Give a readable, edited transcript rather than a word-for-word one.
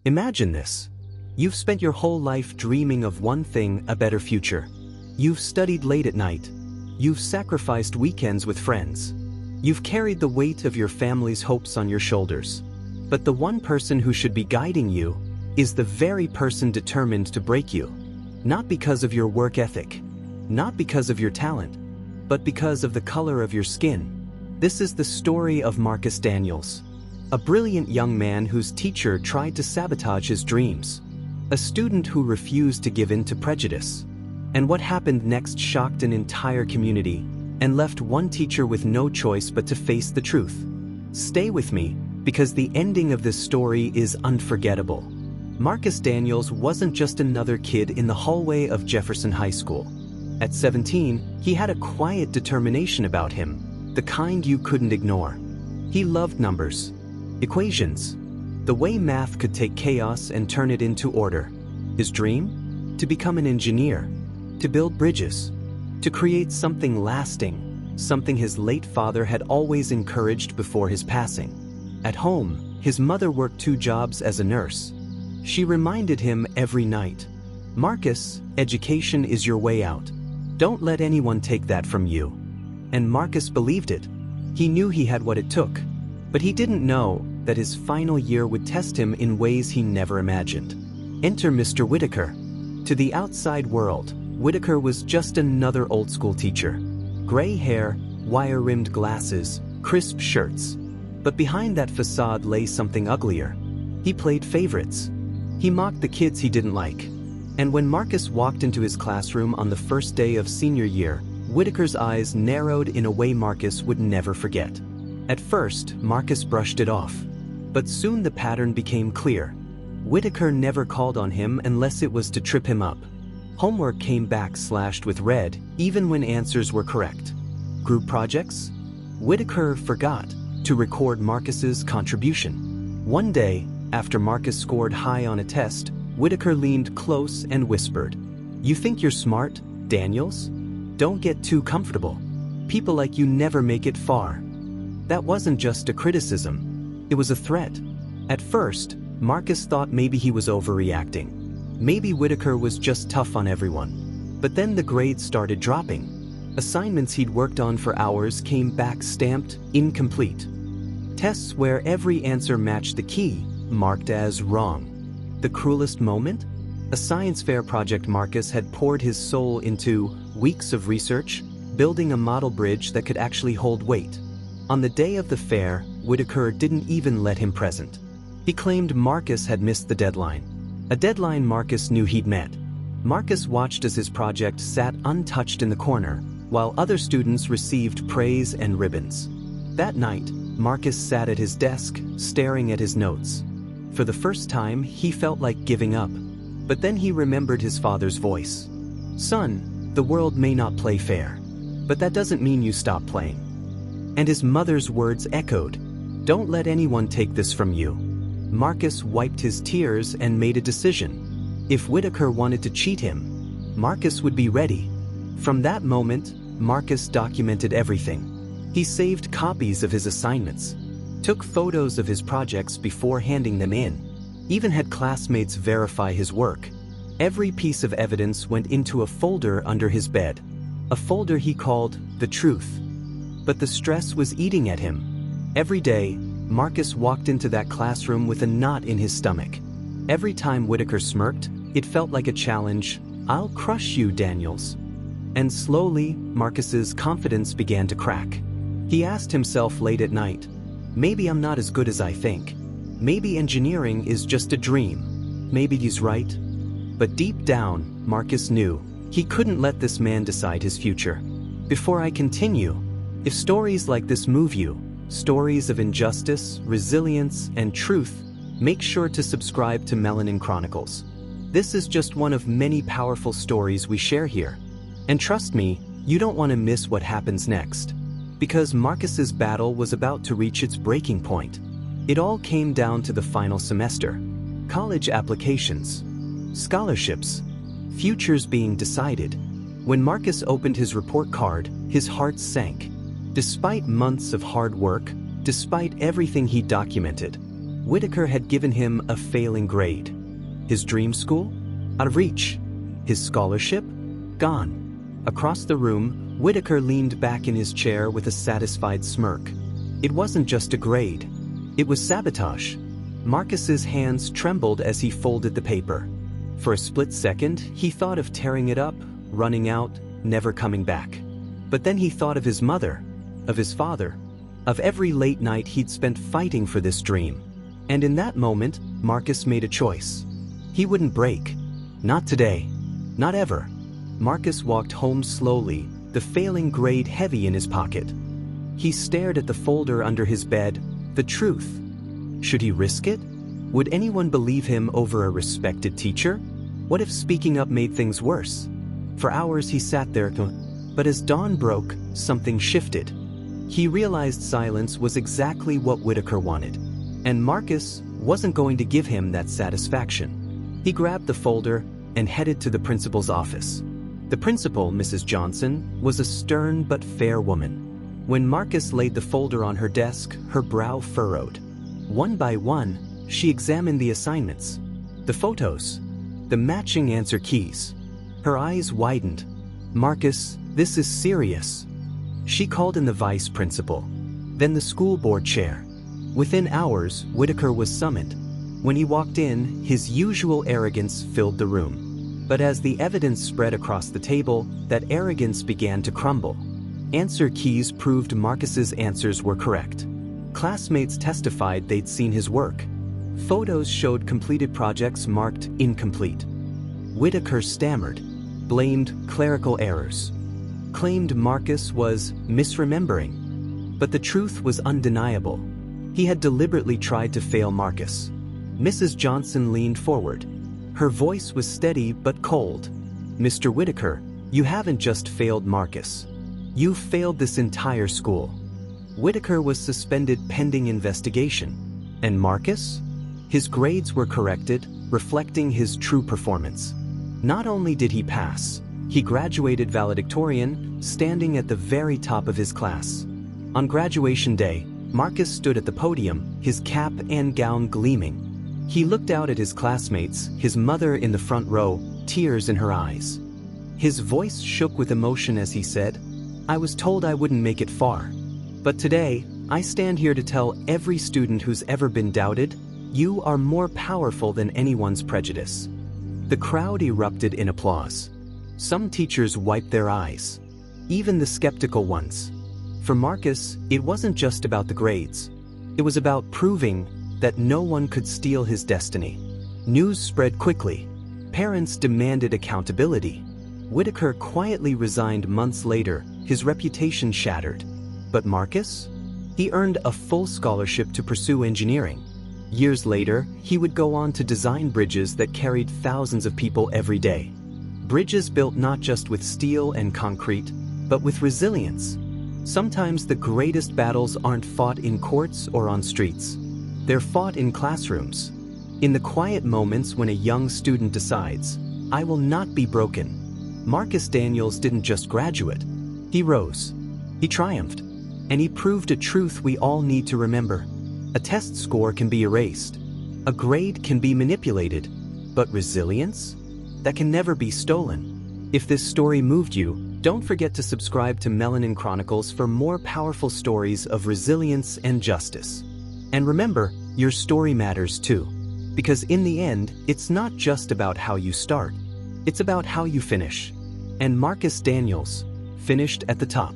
Imagine this. You've spent your whole life dreaming of one thing, a better future. You've studied late at night. You've sacrificed weekends with friends. You've carried the weight of your family's hopes on your shoulders. But the one person who should be guiding you is the very person determined to break you. Not because of your work ethic, not because of your talent, but because of the color of your skin. This is the story of Marcus Daniels, a brilliant young man whose teacher tried to sabotage his dreams, a student who refused to give in to prejudice. And what happened next shocked an entire community and left one teacher with no choice but to face the truth. Stay with me, because the ending of this story is unforgettable. Marcus Daniels wasn't just another kid in the hallway of Jefferson High School. At 17, he had a quiet determination about him, the kind you couldn't ignore. He loved numbers, equations, the way math could take chaos and turn it into order. His dream? To become an engineer, to build bridges, to create something lasting, something his late father had always encouraged before his passing. At home, his mother worked 2 jobs as a nurse. She reminded him every night, "Marcus, education is your way out. Don't let anyone take that from you." And Marcus believed it. He knew he had what it took, but he didn't know that his final year would test him in ways he never imagined. Enter Mr. Whitaker. To the outside world, Whitaker was just another old-school teacher. Gray hair, wire-rimmed glasses, crisp shirts. But behind that facade lay something uglier. He played favorites. He mocked the kids he didn't like. And when Marcus walked into his classroom on the first day of senior year, Whitaker's eyes narrowed in a way Marcus would never forget. At first, Marcus brushed it off. But soon the pattern became clear. Whitaker never called on him unless it was to trip him up. Homework came back slashed with red, even when answers were correct. Group projects? Whitaker forgot to record Marcus's contribution. One day, after Marcus scored high on a test, Whitaker leaned close and whispered, "You think you're smart, Daniels? Don't get too comfortable. People like you never make it far." That wasn't just a criticism. It was a threat. At first, Marcus thought maybe he was overreacting. Maybe Whitaker was just tough on everyone. But then the grades started dropping. Assignments he'd worked on for hours came back stamped incomplete. Tests where every answer matched the key, marked as wrong. The cruelest moment? A science fair project Marcus had poured his soul into, weeks of research, building a model bridge that could actually hold weight. On the day of the fair, Whitaker didn't even let him present. He claimed Marcus had missed the deadline. A deadline Marcus knew he'd met. Marcus watched as his project sat untouched in the corner, while other students received praise and ribbons. That night, Marcus sat at his desk, staring at his notes. For the first time, he felt like giving up. But then he remembered his father's voice. "Son, the world may not play fair, but that doesn't mean you stop playing." And his mother's words echoed, "Don't let anyone take this from you." Marcus wiped his tears and made a decision. If Whitaker wanted to cheat him, Marcus would be ready. From that moment, Marcus documented everything. He saved copies of his assignments, took photos of his projects before handing them in, even had classmates verify his work. Every piece of evidence went into a folder under his bed, a folder he called The Truth. But the stress was eating at him. Every day, Marcus walked into that classroom with a knot in his stomach. Every time Whitaker smirked, it felt like a challenge. "I'll crush you, Daniels." And slowly, Marcus's confidence began to crack. He asked himself late at night, "Maybe I'm not as good as I think. Maybe engineering is just a dream. Maybe he's right." But deep down, Marcus knew he couldn't let this man decide his future. Before I continue, if stories like this move you, stories of injustice, resilience, and truth, make sure to subscribe to Melanin Chronicles. This is just one of many powerful stories we share here. And trust me, you don't want to miss what happens next. Because Marcus's battle was about to reach its breaking point. It all came down to the final semester. College applications, scholarships, futures being decided. When Marcus opened his report card, his heart sank. Despite months of hard work, despite everything he documented, Whitaker had given him a failing grade. His dream school? Out of reach. His scholarship? Gone. Across the room, Whitaker leaned back in his chair with a satisfied smirk. It wasn't just a grade. It was sabotage. Marcus's hands trembled as he folded the paper. For a split second, he thought of tearing it up, running out, never coming back. But then he thought of his mother, of his father, of every late night he'd spent fighting for this dream. And in that moment, Marcus made a choice. He wouldn't break. Not today. Not ever. Marcus walked home slowly, the failing grade heavy in his pocket. He stared at the folder under his bed, the truth. Should he risk it? Would anyone believe him over a respected teacher? What if speaking up made things worse? For hours he sat there, but as dawn broke, something shifted. He realized silence was exactly what Whitaker wanted. And Marcus wasn't going to give him that satisfaction. He grabbed the folder and headed to the principal's office. The principal, Mrs. Johnson, was a stern but fair woman. When Marcus laid the folder on her desk, her brow furrowed. One by one, she examined the assignments, the photos, the matching answer keys. Her eyes widened. Marcus, this is serious. She called in the vice principal, then the school board chair. Within hours, Whitaker was summoned. When he walked in, his usual arrogance filled the room. But as the evidence spread across the table, that arrogance began to crumble. Answer keys proved Marcus's answers were correct. Classmates testified they'd seen his work. Photos showed completed projects marked incomplete. Whitaker stammered, blamed clerical errors, claimed Marcus was misremembering. But the truth was undeniable. He had deliberately tried to fail Marcus. Mrs. Johnson leaned forward. Her voice was steady but cold. Mr. Whitaker, you haven't just failed Marcus. You've failed this entire school. Whitaker was suspended pending investigation. And Marcus? His grades were corrected, reflecting his true performance. Not only did he pass, he graduated valedictorian, standing at the very top of his class. On graduation day, Marcus stood at the podium, his cap and gown gleaming. He looked out at his classmates, his mother in the front row, tears in her eyes. His voice shook with emotion as he said, "I was told I wouldn't make it far. But today, I stand here to tell every student who's ever been doubted, you are more powerful than anyone's prejudice." The crowd erupted in applause. Some teachers wiped their eyes, even the skeptical ones. For Marcus, it wasn't just about the grades. It was about proving that no one could steal his destiny. News spread quickly. Parents demanded accountability. Whitaker quietly resigned months later, his reputation shattered. But Marcus? He earned a full scholarship to pursue engineering. Years later, he would go on to design bridges that carried thousands of people every day. Bridges built not just with steel and concrete, but with resilience. Sometimes the greatest battles aren't fought in courts or on streets. They're fought in classrooms. In the quiet moments when a young student decides, "I will not be broken." Marcus Daniels didn't just graduate. He rose. He triumphed. And he proved a truth we all need to remember. A test score can be erased. A grade can be manipulated. But resilience? That can never be stolen. If this story moved you, don't forget to subscribe to Melanin Chronicles for more powerful stories of resilience and justice. And remember, your story matters too. Because in the end, it's not just about how you start. It's about how you finish. And Marcus Daniels finished at the top.